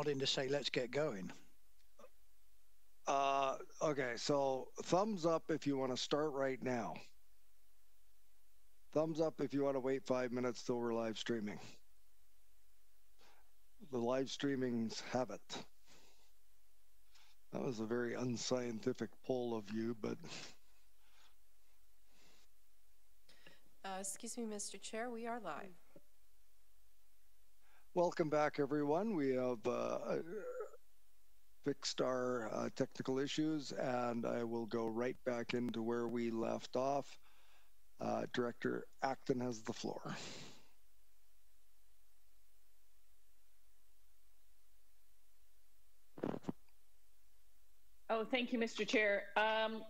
nodding to say, let's get going. Okay, so thumbs up if you want to start right now. Thumbs up if you want to wait 5 minutes till we're live streaming. The live streamings have it. That was a very unscientific poll of you, but... Excuse me, Mr. Chair, we are live. Welcome back, everyone. We have fixed our technical issues, and I will go right back into where we left off. Director Acton has the floor. Oh, thank you, Mr. Chair. I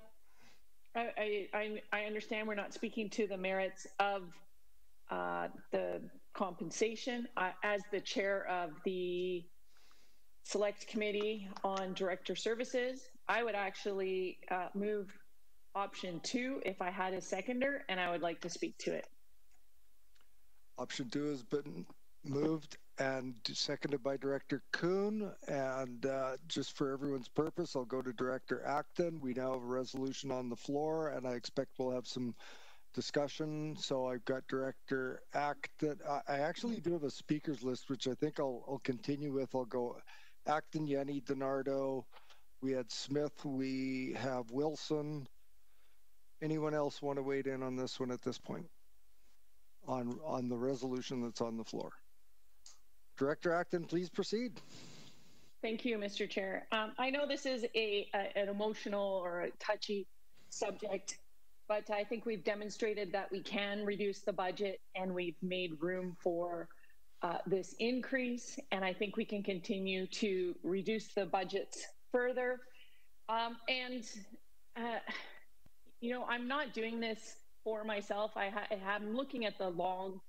understand we're not speaking to the merits of the compensation. As the chair of the Select Committee on Director Services, I would actually move option 2 if I had a seconder, and I would like to speak to it. Option 2 has been moved and seconded by Director Kuhn, and just for everyone's purpose, I'll go to Director Acton. We now have a resolution on the floor, and I expect we'll have some discussion. So I've got Director Acton. I actually do have a speakers list, which I think I'll continue with. I'll go Acton, Yanni, DiNardo. We had Smith. We have Wilson. Anyone else want to weigh in on this one at this point? On the resolution that's on the floor. Director Acton, please proceed. Thank you, Mr. Chair. I know this is an emotional or a touchy subject, but I think we've demonstrated that we can reduce the budget, and we've made room for this increase, and I think we can continue to reduce the budgets further. You know, I'm not doing this for myself. I'm looking at the long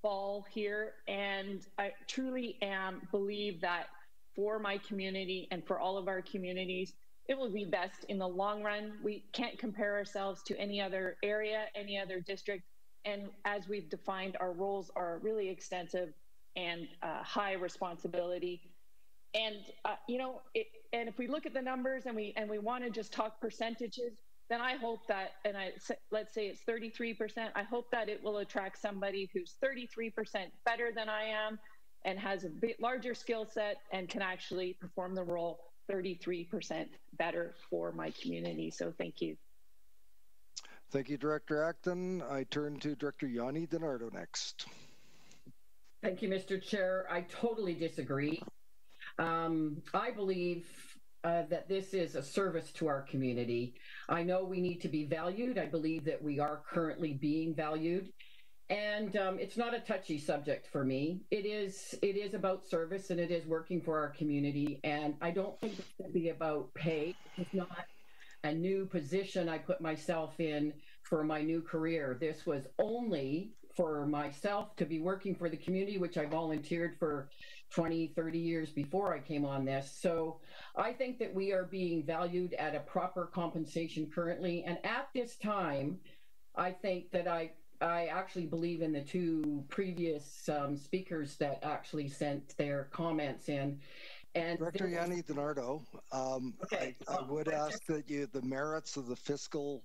ball here, and I truly believe that for my community and for all of our communities, it will be best in the long run. We can't compare ourselves to any other area, any other district, and as we've defined, our roles are really extensive and high responsibility. And you know, and if we look at the numbers and we want to just talk percentages, then I hope that, and let's say it's 33%, I hope that it will attract somebody who's 33% better than I am and has a bit larger skill set and can actually perform the role 33% better for my community. So thank you. Thank you, Director Acton. I turn to Director Yanni DiNardo next. Thank you, Mr. Chair. I totally disagree. I believe that this is a service to our community. I know we need to be valued. I believe that we are currently being valued. And it's not a touchy subject for me. It is about service, and it is working for our community. And I don't think it should be about pay. It's not a new position I put myself in for my new career. This was only for myself to be working for the community, which I volunteered for 20, 30 years before I came on this. So I think that we are being valued at a proper compensation currently. And at this time, I think that I actually believe in the two previous speakers that actually sent their comments in. And Director Yanni DiNardo, okay. I would ask that the merits of the fiscal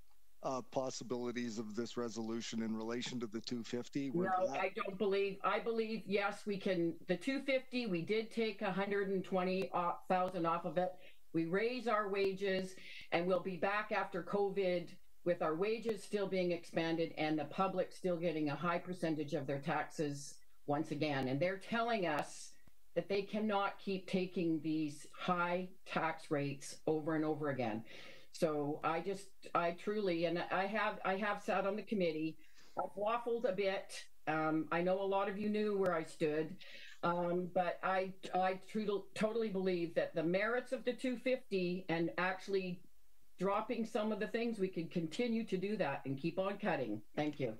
possibilities of this resolution in relation to the 250. No, I don't believe. I believe, yes, we can. The 250, we did take 120,000 off of it. We raise our wages, and we'll be back after COVID with our wages still being expanded and the public still getting a high percentage of their taxes once again. And they're telling us that they cannot keep taking these high tax rates over and over again. So I truly, and I have sat on the committee, I've waffled a bit. I know a lot of you knew where I stood, but I totally believe that the merits of the 250 and actually dropping some of the things, we can continue to do that and keep on cutting. Thank you.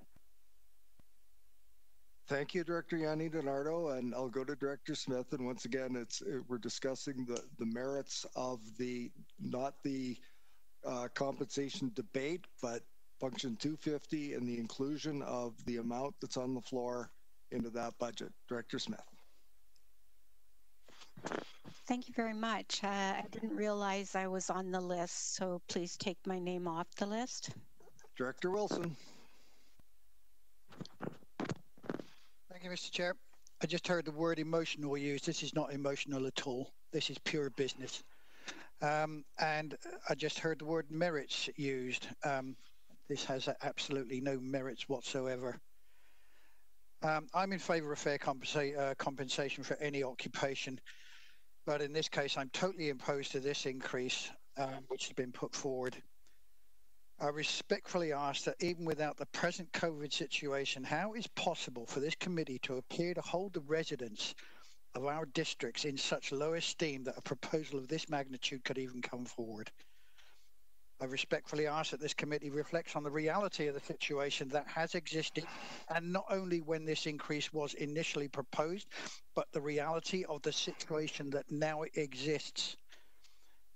Thank you, Director Yanni DiNardo, and I'll go to Director Smith. And once again, we're discussing the merits of not the compensation debate, but function 250 and the inclusion of the amount that's on the floor into that budget. Director Smith. Thank you very much. I didn't realize I was on the list, so please take my name off the list. Director Wilson. Thank you, Mr. Chair. I just heard the word emotional used. This is not emotional at all. This is pure business. And I just heard the word merits used. This has absolutely no merits whatsoever. I'm in favour of fair compensation for any occupation, but in this case, I'm totally opposed to this increase, which has been put forward. I respectfully ask that even without the present COVID situation, how is possible for this committee to appear to hold the residents of our districts in such low esteem that a proposal of this magnitude could even come forward? I respectfully ask that this committee reflects on the reality of the situation that has existed, and not only when this increase was initially proposed, but the reality of the situation that now exists.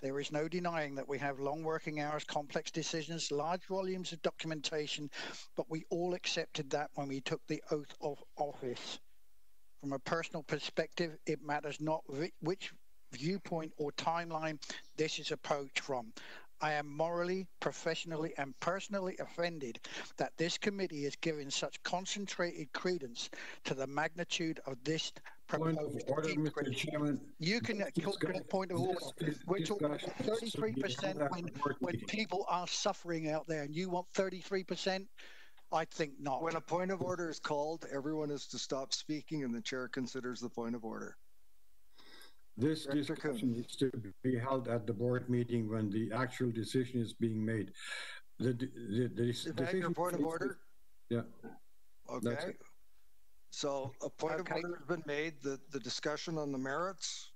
There is no denying that we have long working hours, complex decisions, large volumes of documentation, but we all accepted that when we took the oath of office. From a personal perspective, it matters not which viewpoint or timeline this is approached from. I am morally, professionally, and personally offended that this committee is giving such concentrated credence to the magnitude of this proposed point of order, increase. Mr. Chairman. You can put a point of order, which will 33% when people are suffering out there, and you want 33%? I think not. When a point of order is called, everyone is to stop speaking and the chair considers the point of order. This discussion needs to be held at the board meeting when the actual decision is being made. Is that your point of order? Yeah. Okay. So a point of order has been made. The discussion on the merits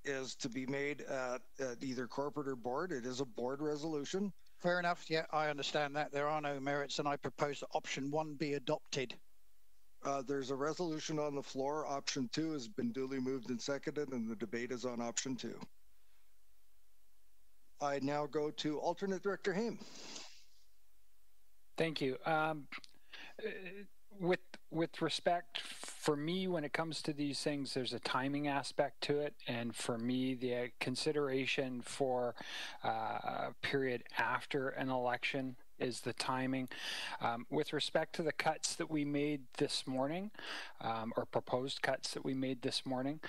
is to be made at either corporate or board. It is a board resolution. Fair enough. Yeah, I understand that. There are no merits, and I propose that option 1 be adopted. There's a resolution on the floor. Option 2 has been duly moved and seconded, and the debate is on option 2. I now go to alternate director Haim. Thank you. With respect, for me, when it comes to these things, there's a timing aspect to it, and for me, the consideration for a period after an election is the timing. With respect to the cuts that we made this morning, or proposed cuts that we made this morning,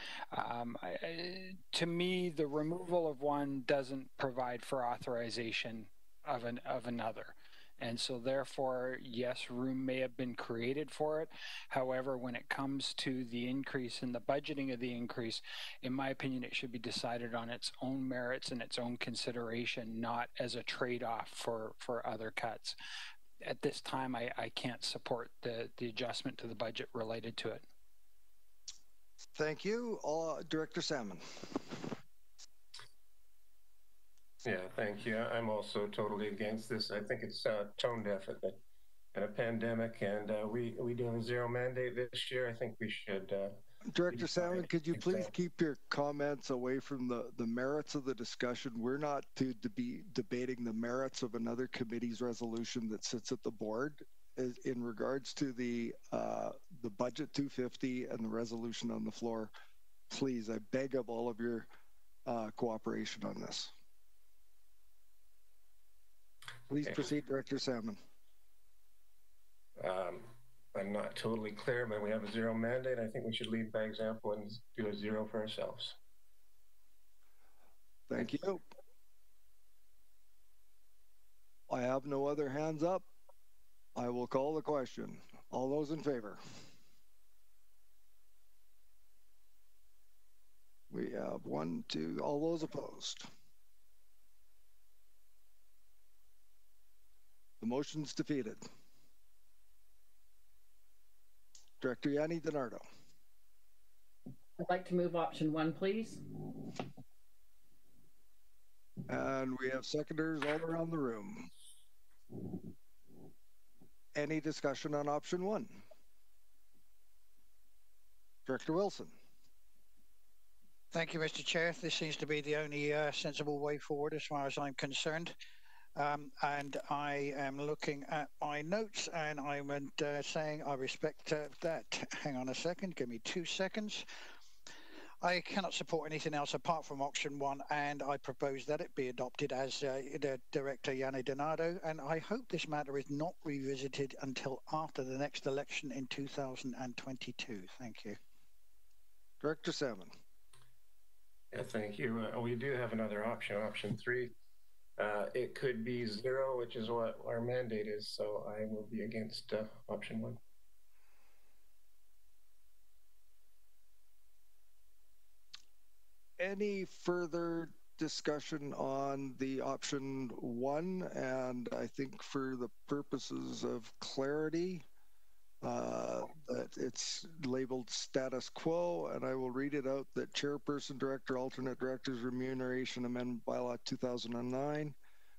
to me, the removal of one doesn't provide for authorization of another. And so therefore, yes, room may have been created for it. However, when it comes to the increase and the budgeting of the increase, in my opinion, it should be decided on its own merits and its own consideration, not as a trade-off for other cuts. At this time, I can't support the adjustment to the budget related to it. Thank you. Director Salmon. Yeah, thank you. I'm also totally against this. I think it's tone deaf in a pandemic, and we do a zero mandate this year. I think we should. Director Salmon, could you please keep your comments away from the merits of the discussion? We're not to be debating the merits of another committee's resolution that sits at the board in regards to the budget 250 and the resolution on the floor. Please, I beg of all of your cooperation on this. Please proceed, Director Salmon. I'm not totally clear, but we have a zero mandate. I think we should lead by example and do a zero for ourselves. Thank you. I have no other hands up. I will call the question. All those in favor? We have 1, 2, all those opposed. The motion's defeated. Director Yanni DiNardo. I'd like to move option 1, please. And we have seconders all around the room. Any discussion on option 1? Director Wilson. Thank you, Mr. Chair. This seems to be the only sensible way forward as far as I'm concerned. And I am looking at my notes, and I'm saying I respect that. Hang on a second. Give me 2 seconds. I cannot support anything else apart from option one, and I propose that it be adopted as the Director Yanni Donato, and I hope this matter is not revisited until after the next election in 2022. Thank you. Director Salmon. Yeah, thank you. We do have another option, option 3. It could be 0, which is what our mandate is, so I will be against option 1. Any further discussion on the option 1? And I think for the purposes of clarity, that it's labeled status quo, and I will read it out that chairperson, director, alternate directors remuneration amendment bylaw 2009,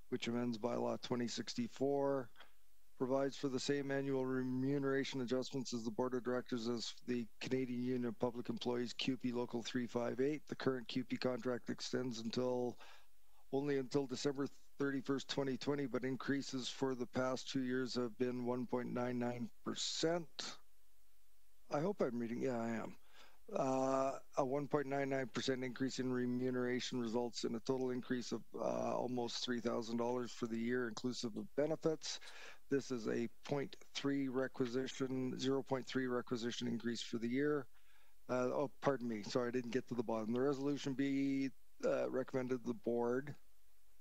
which amends bylaw 2064, provides for the same annual remuneration adjustments as the board of directors as the Canadian Union of Public Employees QP Local 358. The current QP contract extends only until December 31st, 2020, but increases for the past 2 years have been 1.99%. I hope I'm reading, yeah, I am. A 1.99% increase in remuneration results in a total increase of almost $3,000 for the year, inclusive of benefits. This is a 0.3 requisition increase for the year. Oh, pardon me. Sorry, I didn't get to the bottom. The resolution be recommended to the board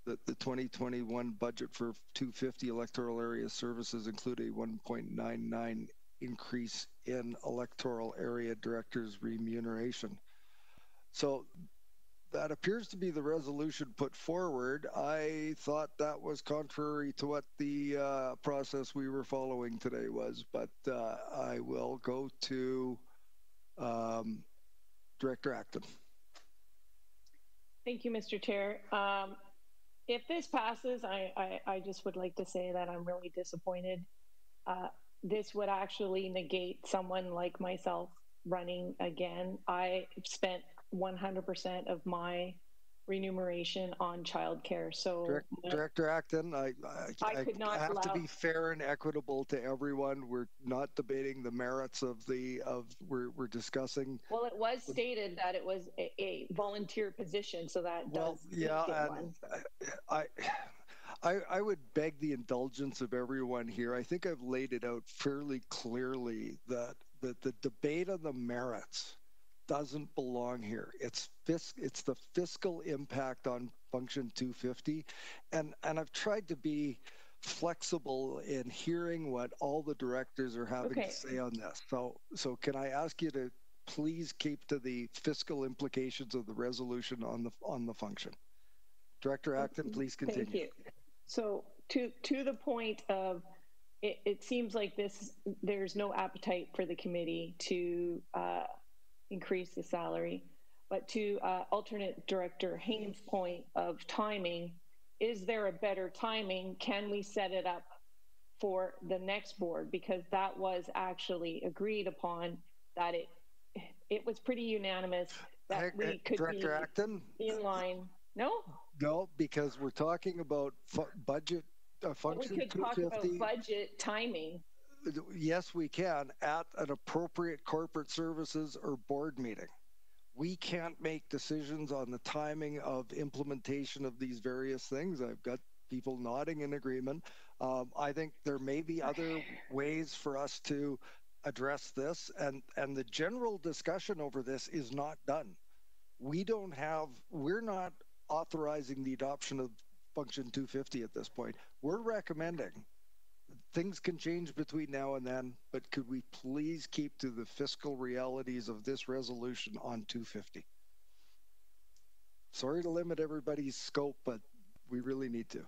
that the 2021 budget for 250 electoral area services include a 1.99 increase in electoral area directors' remuneration. So that appears to be the resolution put forward. I thought that was contrary to what the process we were following today was, but I will go to Director Acton. Thank you, Mr. Chair. If this passes, I just would like to say that I'm really disappointed. This would actually negate someone like myself running again. I spent 100% of my remuneration on childcare. So Director Acton, I could not have allow... to be fair and equitable to everyone. We're not debating the merits of we're discussing. Well, it was stated that it was a volunteer position, so that does yeah, one. I would beg the indulgence of everyone here. I think I've laid it out fairly clearly that the debate on the merits doesn't belong here. It's the fiscal impact on Function 250, and I've tried to be flexible in hearing what all the directors are having to say on this. So can I ask you to please keep to the fiscal implications of the resolution on the function? Director Acton, please continue. Thank you. So to the point of it seems like there's no appetite for the committee to increase the salary, but to alternate director Haynes' point of timing, is there a better timing? Can we set it up for the next board? Because that was actually agreed upon, that it was pretty unanimous that we could Director Acton? In line. No, because we're talking about budget function. We could talk about budget timing. Yes, we can at an appropriate corporate services or board meeting. We can't make decisions on the timing of implementation of these various things. I've got people nodding in agreement. I think there may be other ways for us to address this, and the general discussion over this is not done. We're not authorizing the adoption of Function 250 at this point. We're recommending. Things can change between now and then, but could we please keep to the fiscal realities of this resolution on 250? Sorry to limit everybody's scope, but we really need to.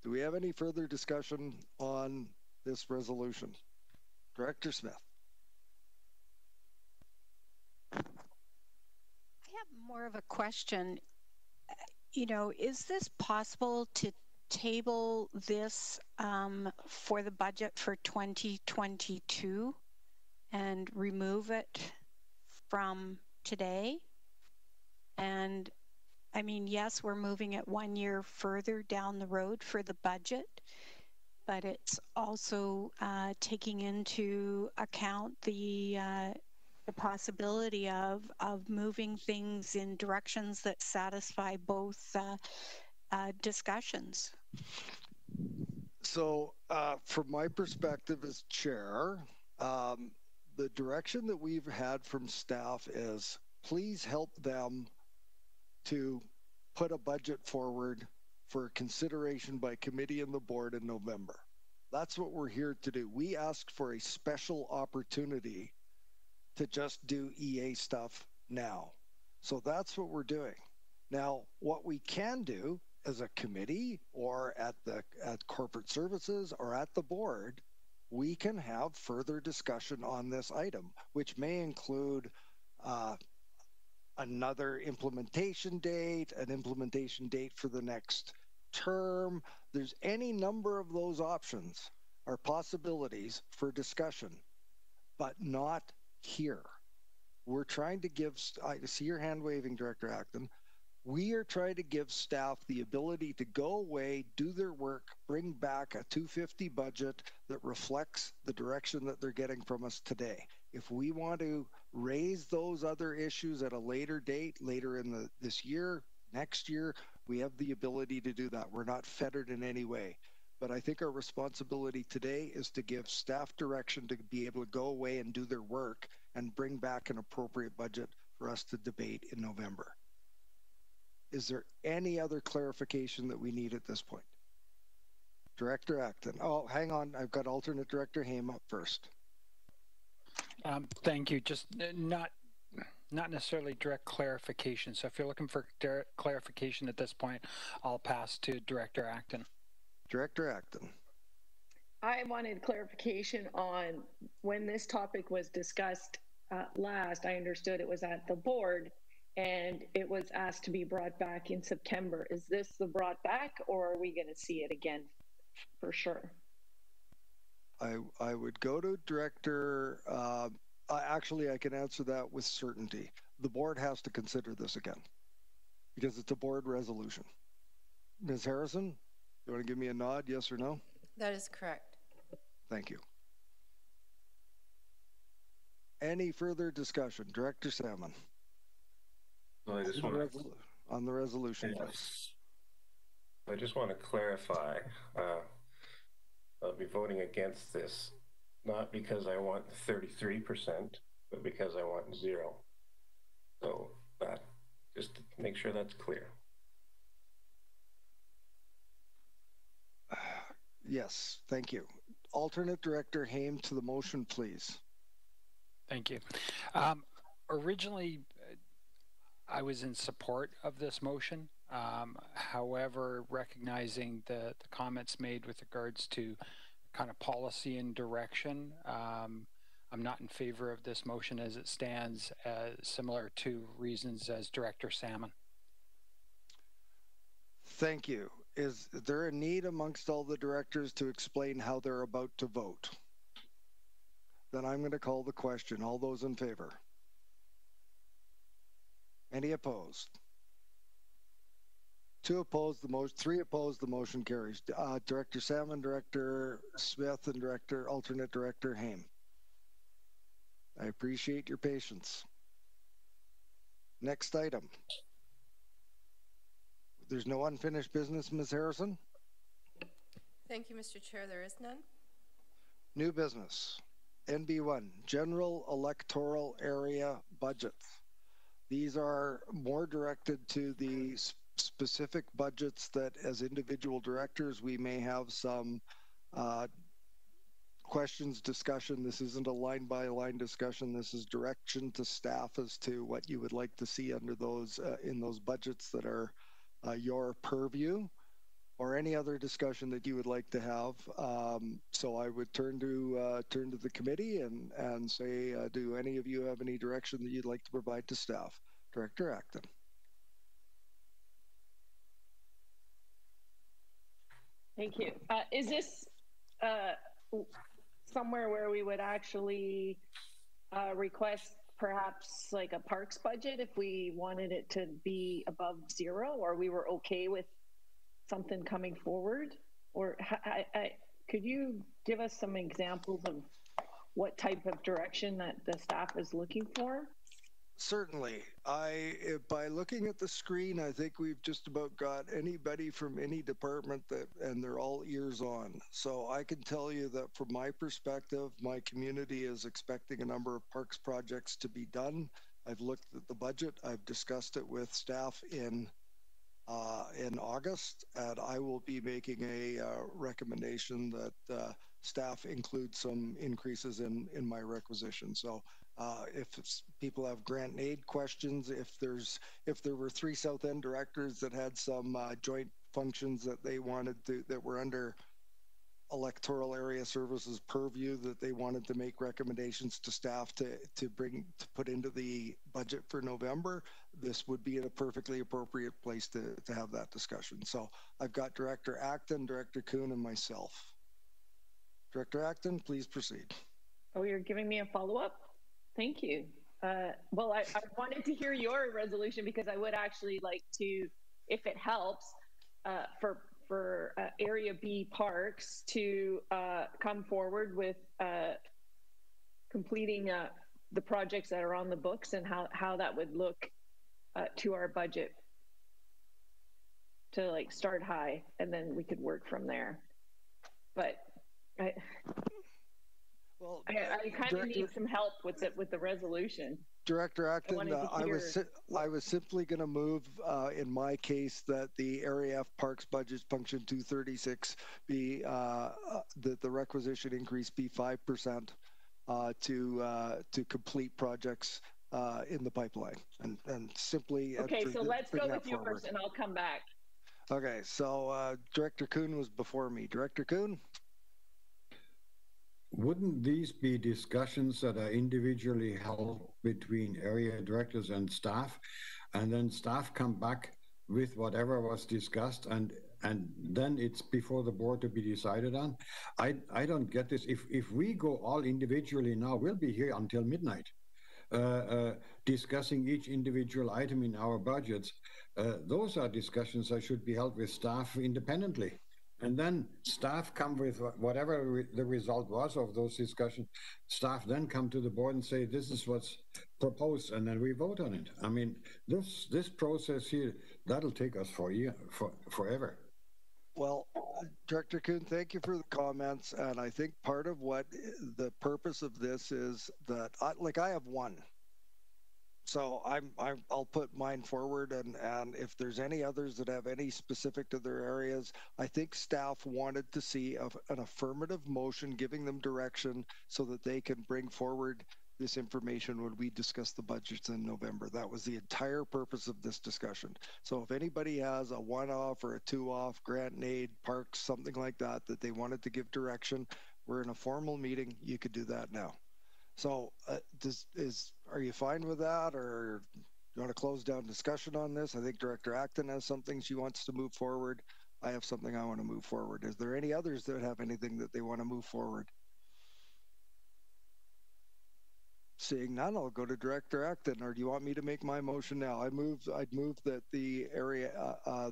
Do we have any further discussion on this resolution? Director Smith. I have more of a question. Is this possible to table this for the budget for 2022 and remove it from today? And I mean, yes, we're moving it 1 year further down the road for the budget, but it's also taking into account the the possibility of moving things in directions that satisfy both discussions. So, from my perspective as chair, the direction that we've had from staff is please help them to put a budget forward for consideration by committee and the board in November. That's what we're here to do. We asked for a special opportunity to just do EA stuff now. So that's what we're doing. Now, what we can do as a committee or at corporate services or at the board, we can have further discussion on this item, which may include another implementation date, an implementation date for the next term. There's any number of those options or possibilities for discussion, but not here. We're trying to give, I see your hand waving, Director Acton. We are trying to give staff the ability to go away, do their work, bring back a 250 budget that reflects the direction that they're getting from us today. If we want to raise those other issues at a later date, later in this year, next year, we have the ability to do that. We're not fettered in any way. But I think our responsibility today is to give staff direction to be able to go away and do their work and bring back an appropriate budget for us to debate in November. Is there any other clarification that we need at this point? Director Acton. Oh, hang on. I've got alternate Director Haim up first. Thank you. Just not necessarily direct clarification. So if you're looking for direct clarification at this point, I'll pass to Director Acton. Director Acton. I wanted clarification on when this topic was discussed last. I understood it was at the board and it was asked to be brought back in September. Is this the brought back, or are we going to see it again for sure? I would go to Director, actually I can answer that with certainty. The board has to consider this again because it's a board resolution. Ms. Harrison, you want to give me a nod, yes or no? That is correct. Thank you. Any further discussion? Director Salmon. Well, I just want to, on the resolution, please. I just want to clarify. I'll be voting against this, not because I want 33%, but because I want 0. So that, just to make sure that's clear. Yes, thank you. Alternate Director Haim to the motion, please. Thank you. Originally, I was in support of this motion. However, recognizing the comments made with regards to kind of policy and direction, I'm not in favor of this motion as it stands, similar to reasons as Director Salmon. Thank you. Is there a need amongst all the directors to explain how they're about to vote? Then I'm going to call the question. All those in favor? Any opposed? 2 opposed, the motion, 3 opposed, the motion carries. Director Salmon, Director Smith, and Alternate Director Haim. I appreciate your patience. Next item. There's no unfinished business, Ms. Harrison? Thank you, Mr. Chair. There is none. New business. NB1, General Electoral Area Budgets. These are more directed to the specific budgets that as individual directors we may have some questions, discussion. This isn't a line by line discussion. This is direction to staff as to what you would like to see under those in those budgets that are your purview, or any other discussion that you would like to have. So I would turn to the committee and say, do any of you have any direction that you'd like to provide to staff? Director Acton. Thank you. Is this somewhere where we would actually request perhaps like a parks budget if we wanted it to be above 0, or we were okay with something coming forward? Or could you give us some examples of what type of direction that the staff is looking for? Certainly. By looking at the screen, I think we've just about got anybody from any department and they're all ears on. So I can tell you that from my perspective, my community is expecting a number of parks projects to be done. I've looked at the budget. I've discussed it with staff in August, and I will be making a recommendation that staff include some increases in my requisition. So if people have grant and aid questions, if there were 3 South End directors that had some joint functions that they wanted to, that were under electoral area services purview, that they wanted to make recommendations to staff to put into the budget for November, this would be a perfectly appropriate place to have that discussion. So I've got Director Acton, Director Kuhn, and myself. Director Acton, please proceed. Oh, you're giving me a follow-up? Thank you. Well, I wanted to hear your resolution because I would actually like to, if it helps, for Area B parks to come forward with completing the projects that are on the books and how that would look to our budget, to like start high and then we could work from there. But I kind of need some help with the resolution. Director Acton, I was simply going to move, in my case, that the Area F Parks budget function 236 be that the requisition increase be 5% to complete projects in the pipeline, and simply. Okay, so let's go with yours, forward. and I'll come back. Okay, so Director Kuhn was before me. Director Kuhn. Wouldn't these be discussions that are individually held between area directors and staff, and then staff come back with whatever was discussed, and then it's before the board to be decided on? I don't get this. If we go all individually now, we'll be here until midnight discussing each individual item in our budgets. Those are discussions that should be held with staff independently. And then staff come with whatever the result was of those discussions. Staff then come to the board and say, this is what's proposed, and then we vote on it. I mean, this process here, that'll take us forever. Well, Director Kuhn, thank you for the comments. And I think part of what the purpose of this is that, I have one. So I'll put mine forward, and if there's any others that have any specific to their areas, I think staff wanted to see an affirmative motion giving them direction so that they can bring forward this information when we discuss the budgets in November. That was the entire purpose of this discussion. So if anybody has a one-off or a two-off, grant and aid, parks, something like that they wanted to give direction, we're in a formal meeting, you could do that now. So are you fine with that, or you want to close down discussion on this? I think Director Acton has something she wants to move forward. I have something I want to move forward. Is there any others that have anything that they want to move forward? Seeing none, I'll go to Director Acton. Or do you want me to make my motion now? I'd move that the area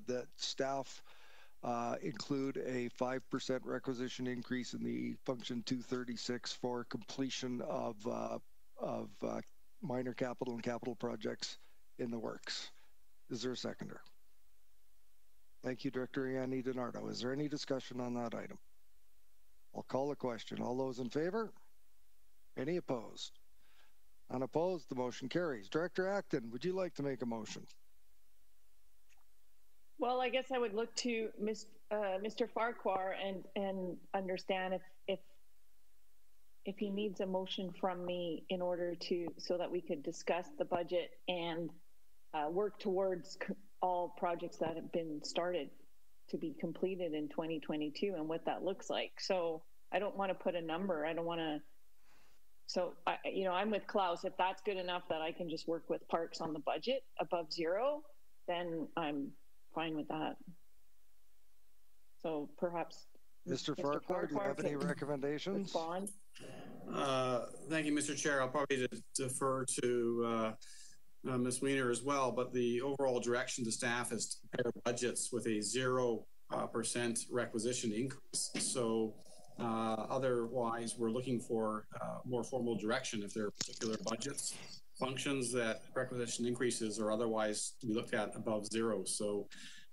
that staff include a 5% requisition increase in the function 236 for completion of minor capital and capital projects in the works. Is there a seconder? Thank you, Director Yanni DiNardo. Is there any discussion on that item? I'll call the question. All those in favor? Any opposed? Unopposed, the motion carries. Director Acton, would you like to make a motion? Well, I guess I would look to Mr. Farquhar and understand if he needs a motion from me in order so that we could discuss the budget and work towards all projects that have been started to be completed in 2022 and what that looks like. So I don't want to put a number. I don't want to. So I'm with Klaus. If that's good enough that I can just work with parks on the budget above zero, then I'm fine with that. So perhaps Mr. Farquhar, do you have any recommendations? Respond. Thank you, Mr. Chair. I'll probably defer to Ms. Wiener as well, but the overall direction to staff is to prepare budgets with a 0% requisition increase. So Otherwise, we're looking for more formal direction if there are particular budgets, functions that requisition increases or otherwise we looked at above zero. So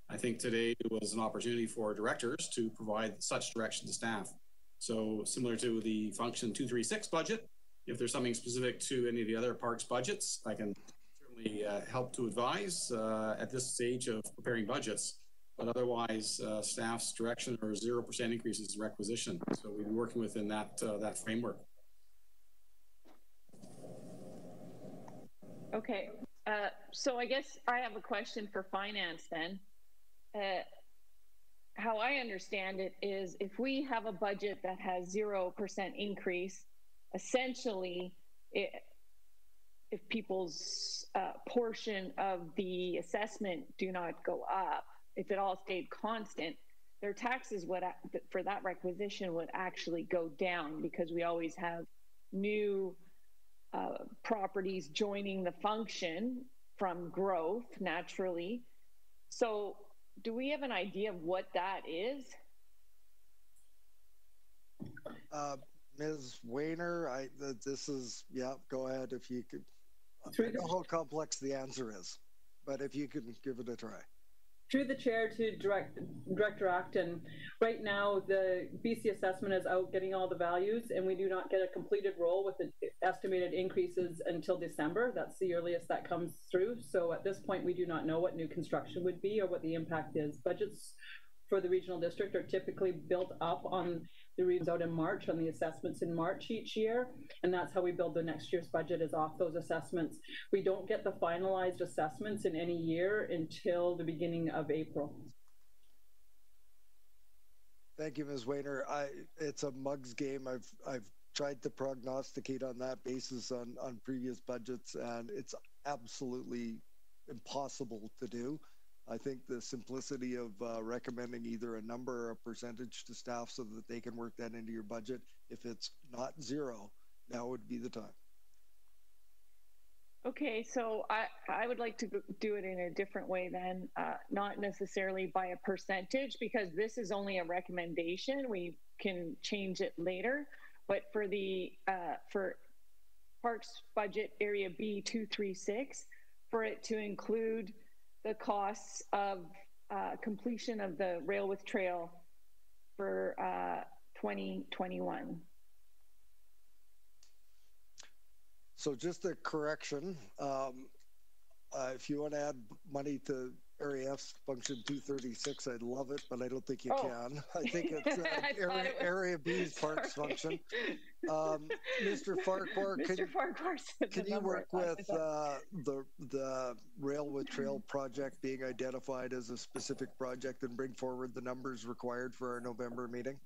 I think today was an opportunity for directors to provide such direction to staff. So similar to the function 236 budget, if there's something specific to any of the other parks budgets, I can certainly help to advise at this stage of preparing budgets. But otherwise, staff's direction or 0% increases in requisition. So we'll be working within that that framework. Okay, so I guess I have a question for finance then. How I understand it is if we have a budget that has 0% increase, essentially, if people's portion of the assessment do not go up, if it all stayed constant, their taxes would, for that requisition, would actually go down because we always have new properties joining the function from growth naturally. So do we have an idea of what that is? Ms. Weiner, this is, yeah, go ahead if you could. I know how complex the answer is, but if you could give it a try. Through the chair to Director Acton, right now the BC assessment is out getting all the values and we do not get a completed roll with the estimated increases until December. That's the earliest that comes through. So at this point we do not know what new construction would be or what the impact is. Budgets for the regional district are typically built up on the reads out in March, on the assessments in March each year, and that's how we build the next year's budget, is off those assessments. We don't get the finalized assessments in any year until the beginning of April. Thank you, Ms. Weiner. It's a mug's game. I've tried to prognosticate on that basis on previous budgets, and it's absolutely impossible to do. I think the simplicity of recommending either a number or a percentage to staff so that they can work that into your budget. If it's not zero, now would be the time. Okay, so I would like to do it in a different way then, not necessarily by a percentage, because this is only a recommendation. We can change it later, but for the for Parks budget area B236, for it to include the costs of completion of the Rail with Trail for 2021. So just a correction, if you want to add money to Area F's function 236, I'd love it, but I don't think you can. I think it's Area B's parks function. Mr. Farquhar, can you work with the Rail with Trail project being identified as a specific project and bring forward the numbers required for our November meeting?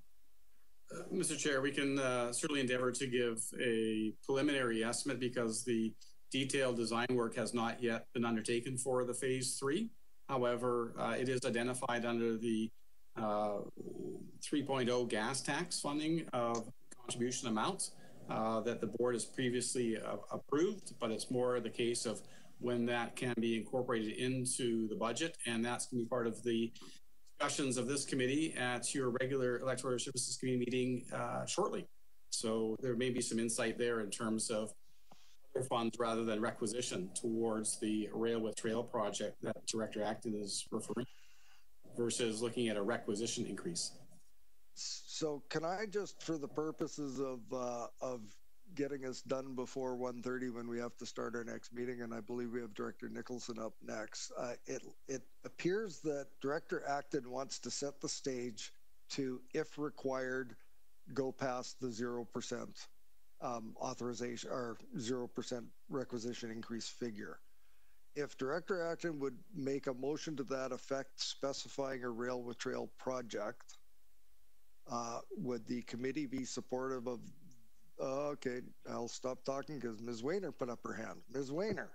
Mr. Chair, we can certainly endeavor to give a preliminary estimate because the detailed design work has not yet been undertaken for the phase 3. However, it is identified under the 3.0 gas tax funding of contribution amounts that the board has previously approved, but it's more the case of when that can be incorporated into the budget, and that's going to be part of the discussions of this committee at your regular Electoral Services Committee meeting shortly. So there may be some insight there in terms of other funds rather than requisition towards the Rail with Trail project that Director Acton is referring to, versus looking at a requisition increase. So can I just, for the purposes of getting us done before 1:30 when we have to start our next meeting, and I believe we have Director Nicholson up next, it appears that Director Acton wants to set the stage to, if required, go past the 0% authorization or 0% requisition increase figure. If Director Acton would make a motion to that effect specifying a Rail with Trail project, would the committee be supportive of? Okay, I'll stop talking because Ms. Weiner put up her hand. Ms. Weiner.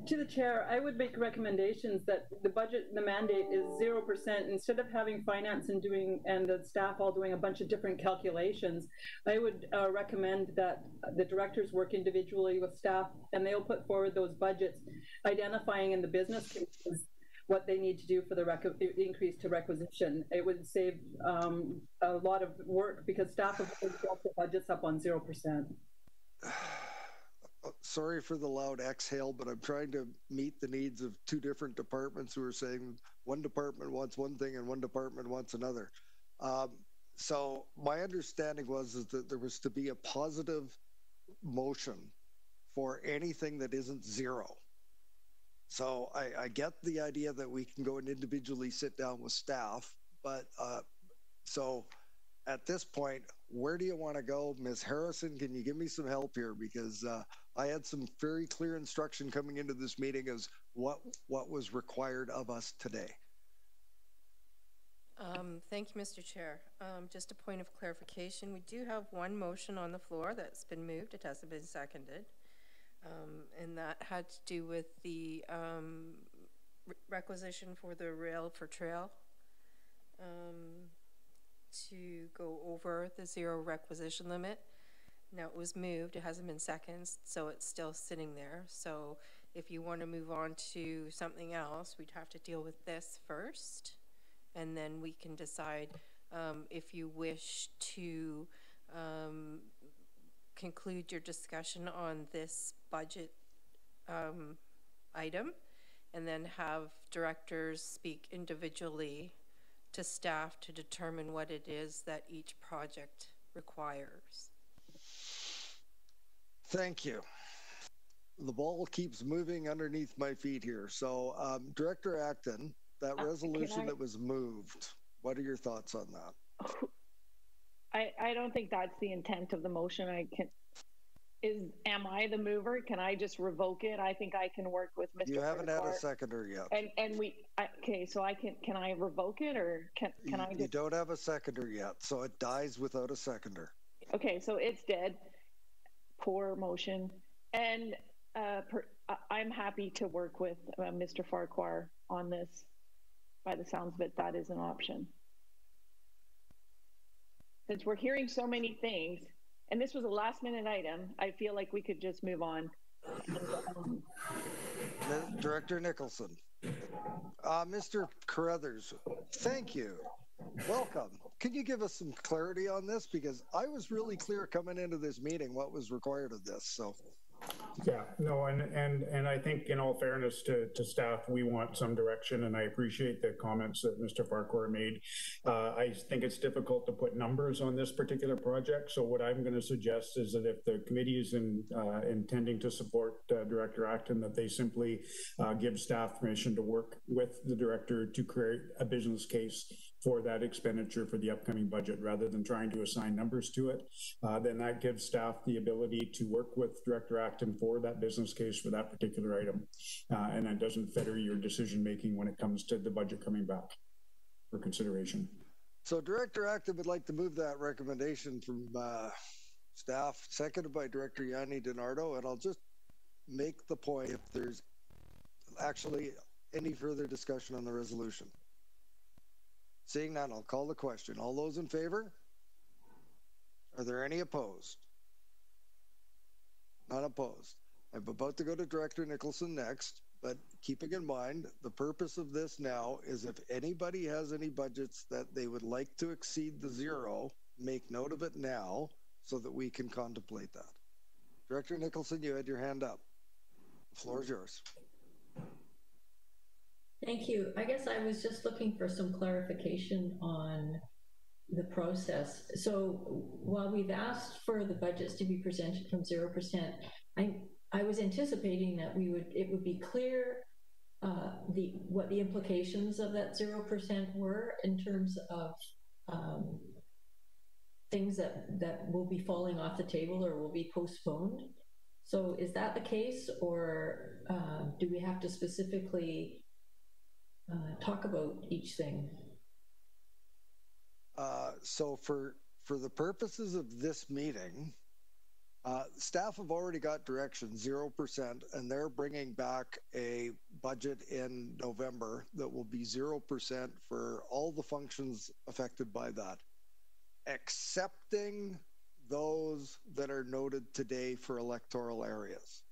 To the chair, I would make recommendations that the budget, the mandate is 0%. Instead of having finance and the staff all doing a bunch of different calculations, I would recommend that the directors work individually with staff and they'll put forward those budgets, identifying in the business cases what they need to do for the increase to requisition. It would save a lot of work because staff have built their budgets up on 0%. Sorry for the loud exhale, but I'm trying to meet the needs of two different departments who are saying one department wants one thing and one department wants another. So my understanding is that there was to be a positive motion for anything that isn't zero. So I get the idea that we can go and individually sit down with staff, but so at this point, where do you want to go? Ms. Harrison, can you give me some help here? Because I had some very clear instruction coming into this meeting as what was required of us today. Thank you, Mr. Chair. Just a point of clarification. We do have one motion on the floor that's been moved. It hasn't been seconded. And that had to do with the requisition for the rail for trail to go over the zero requisition limit. Now it was moved, it hasn't been seconded, so it's still sitting there. So if you want to move on to something else, we'd have to deal with this first, and then we can decide if you wish to conclude your discussion on this budget item, and then have directors speak individually to staff to determine what it is that each project requires. Thank you. The ball keeps moving underneath my feet here. So Director Acton, that resolution that was moved, what are your thoughts on that? I don't think that's the intent of the motion. Am I the mover? Can I just revoke it? I think I can work with Mr. You haven't had a seconder yet. Okay, so can I revoke it, or can I just... You don't have a seconder yet, so it dies without a seconder. Okay, so it's dead. Poor motion. And I'm happy to work with Mr. Farquhar on this. By the sounds of it, that is an option. Since we're hearing so many things, and this was a last minute item, I feel like we could just move on. Director Nicholson. Mr. Carruthers, thank you. Welcome. Can you give us some clarity on this? Because I was really clear coming into this meeting what was required of this. So. Yeah, no, and I think in all fairness to staff, we want some direction, and I appreciate the comments that Mr. Farquhar made. I think it's difficult to put numbers on this particular project, so what I'm going to suggest is that if the committee is intending to support Director Acton, that they simply give staff permission to work with the director to create a business case for that expenditure for the upcoming budget, rather than trying to assign numbers to it. Then that gives staff the ability to work with Director Acton for that business case for that particular item. And that doesn't fetter your decision making when it comes to the budget coming back for consideration. So Director Acton would like to move that recommendation from staff, seconded by Director Yanni DiNardo, and I'll just make the point if there's actually any further discussion on the resolution. Seeing none, I'll call the question. All those in favor? Are there any opposed? None opposed. I'm about to go to Director Nicholson next, but keeping in mind, the purpose of this now is if anybody has any budgets that they would like to exceed the zero, make note of it now so that we can contemplate that. Director Nicholson, you had your hand up. The floor is yours. Thank you. I guess I was just looking for some clarification on the process. So while we've asked for the budgets to be presented from 0%, I was anticipating that it would be clear what the implications of that 0% were in terms of things that will be falling off the table or will be postponed. So is that the case, or do we have to specifically talk about each thing? So for the purposes of this meeting, staff have already got direction 0%, and they're bringing back a budget in November that will be 0% for all the functions affected by that, excepting those that are noted today for electoral areas.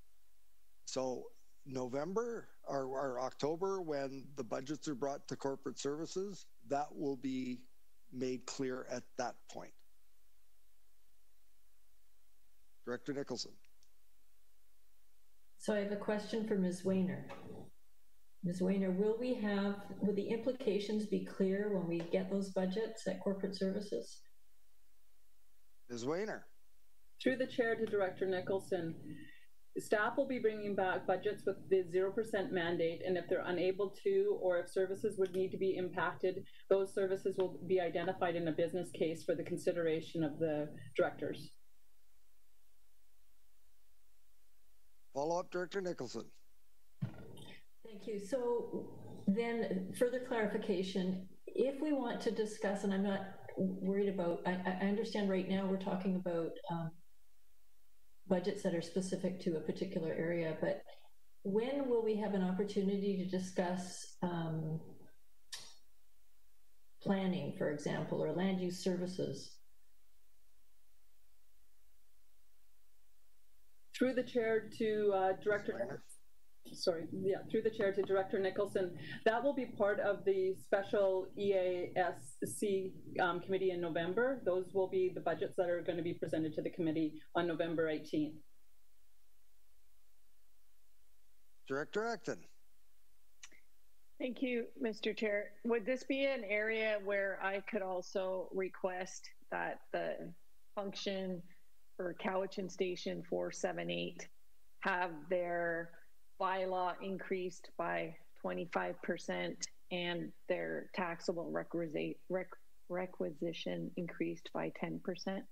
So November or October, when the budgets are brought to corporate services, that will be made clear at that point. Director Nicholson. So I have a question for Ms. Weiner. Ms. Weiner, will the implications be clear when we get those budgets at corporate services? Ms. Weiner. Through the chair to Director Nicholson, staff will be bringing back budgets with the 0% mandate, and if they're unable to, or if services would need to be impacted, those services will be identified in a business case for the consideration of the directors. Follow up, Director Nicholson. Thank you. So then further clarification, if we want to discuss, and I'm not worried about, I understand right now we're talking about budgets that are specific to a particular area, but when will we have an opportunity to discuss planning, for example, or land use services? Through the chair to Director Nicholson, that will be part of the special EASC committee in November. Those will be the budgets that are going to be presented to the committee on November 18th. Director Acton. Thank you, Mr. Chair. Would this be an area where I could also request that the function for Cowichan Station 478 have their bylaw increased by 25% and their taxable requisition increased by 10%?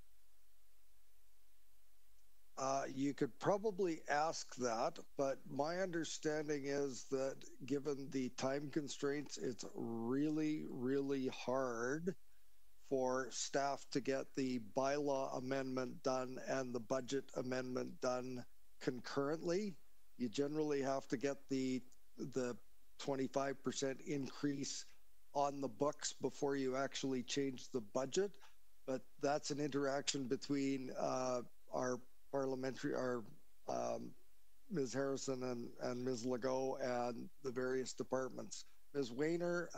You could probably ask that, but my understanding is that given the time constraints, it's really, really hard for staff to get the bylaw amendment done and the budget amendment done concurrently. You generally have to get the 25% increase on the books before you actually change the budget. But that's an interaction between our Ms. Harrison and Ms. Legault and the various departments. Ms. Weiner,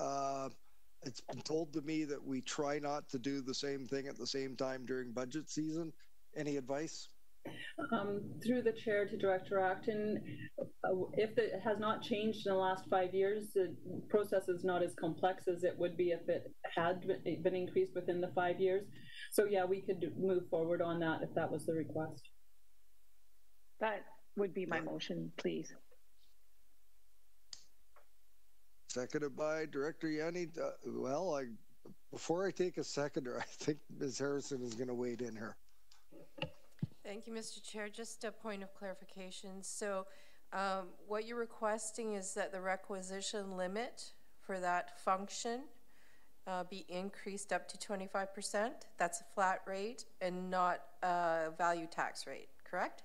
it's been told to me that we try not to do the same thing at the same time during budget season. Any advice? Through the chair to Director Acton, if it has not changed in the last 5 years, the process is not as complex as it would be if it had been increased within the 5 years. So yeah, we could move forward on that if that was the request. That would be my motion, please. Seconded by Director Yanni. Before I take a seconder, I think Ms. Harrison is going to wade in here. Thank you, Mr. Chair. Just a point of clarification. So what you're requesting is that the requisition limit for that function be increased up to 25%. That's a flat rate and not a value tax rate, correct?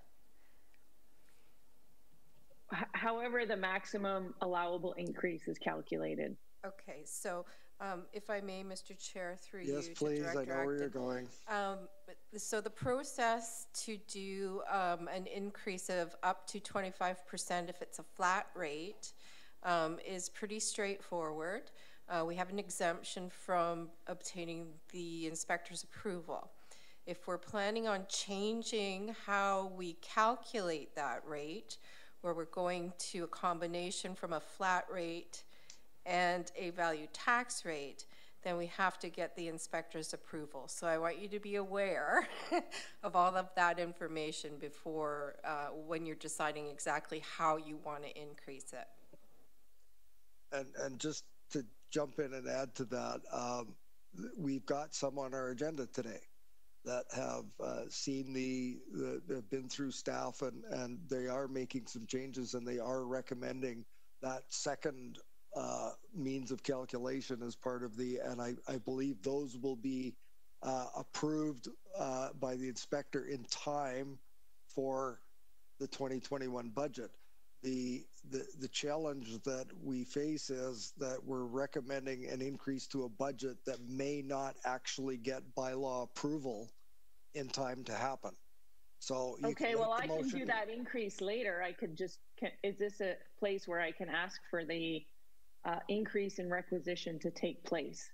However, the maximum allowable increase is calculated. Okay, so if I may, Mr. Chair, through you. Yes, please. I know where you're going. So the process to do an increase of up to 25% if it's a flat rate is pretty straightforward. We have an exemption from obtaining the inspector's approval. If we're planning on changing how we calculate that rate, where we're going to a combination from a flat rate and a value tax rate, then we have to get the inspector's approval. So I want you to be aware of all of that information before when you're deciding exactly how you want to increase it. And just to jump in and add to that, we've got some on our agenda today that have seen have been through staff and they are making some changes and they are recommending that second means of calculation as part of and I believe those will be approved by the inspector in time for the 2021 budget. The challenge that we face is that we're recommending an increase to a budget that may not actually get bylaw approval in time to happen. So okay, well, I can do that increase later. I could just is this a place where I can ask for the increase in requisition to take place?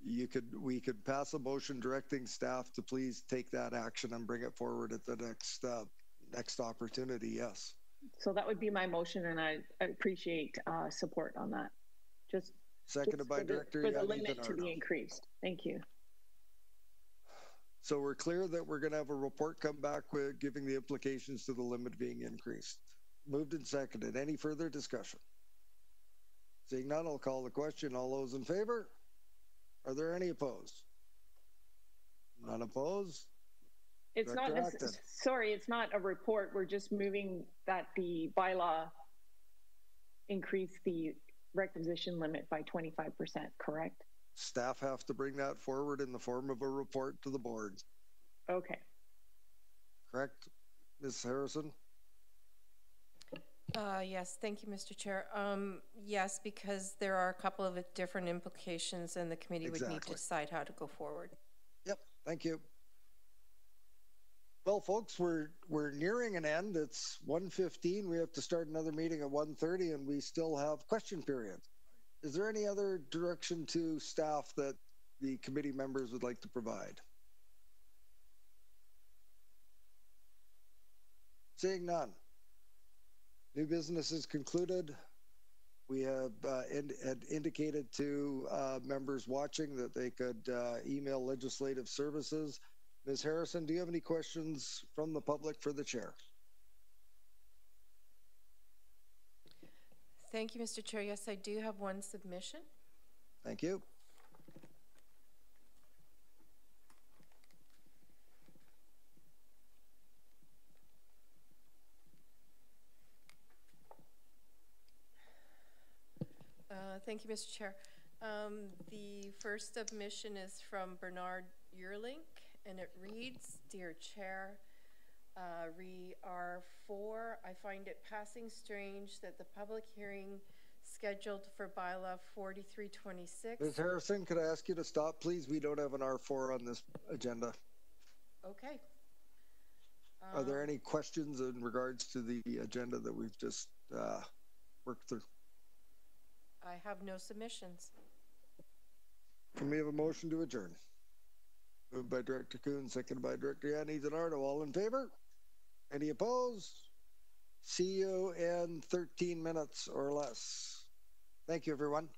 We could pass a motion directing staff to please take that action and bring it forward at the next opportunity. Yes. So that would be my motion, and I appreciate support on that. Just seconded by Director for the Yanni limit DiNardo. to be increased. Thank you. So we're clear that we're going to have a report come back with giving the implications to the limit being increased. Moved and seconded. Any further discussion? Seeing none, I'll call the question. All those in favor? Are there any opposed? None opposed? It's Director not, Acton. sorry, it's not a report. We're just moving that the bylaw increase the requisition limit by 25%, correct? Staff have to bring that forward in the form of a report to the board. Okay. Correct, Ms. Harrison? Yes, thank you, Mr. Chair. Yes, because there are a couple of different implications and the committee would need to decide how to go forward. Yep, thank you. Well, folks, we're nearing an end. It's 1:15. We have to start another meeting at 1:30 and we still have question period. Is there any other direction to staff that the committee members would like to provide? Seeing none. New business is concluded. We have had indicated to members watching that they could email legislative services. Ms. Harrison, do you have any questions from the public for the chair? Thank you, Mr. Chair. Yes, I do have one submission. Thank you. Thank you, Mr. Chair. The first submission is from Bernard Yearlink, and it reads, Dear Chair, re R4, I find it passing strange that the public hearing scheduled for bylaw 4326. Ms. Harrison, could I ask you to stop, please? We don't have an R4 on this agenda. Okay. Are there any questions in regards to the agenda that we've just worked through? I have no submissions. Can we have a motion to adjourn? Moved by Director Kuhn, seconded by Director Yanni DiNardo. All in favor? Any opposed? See you in 13 minutes or less. Thank you, everyone.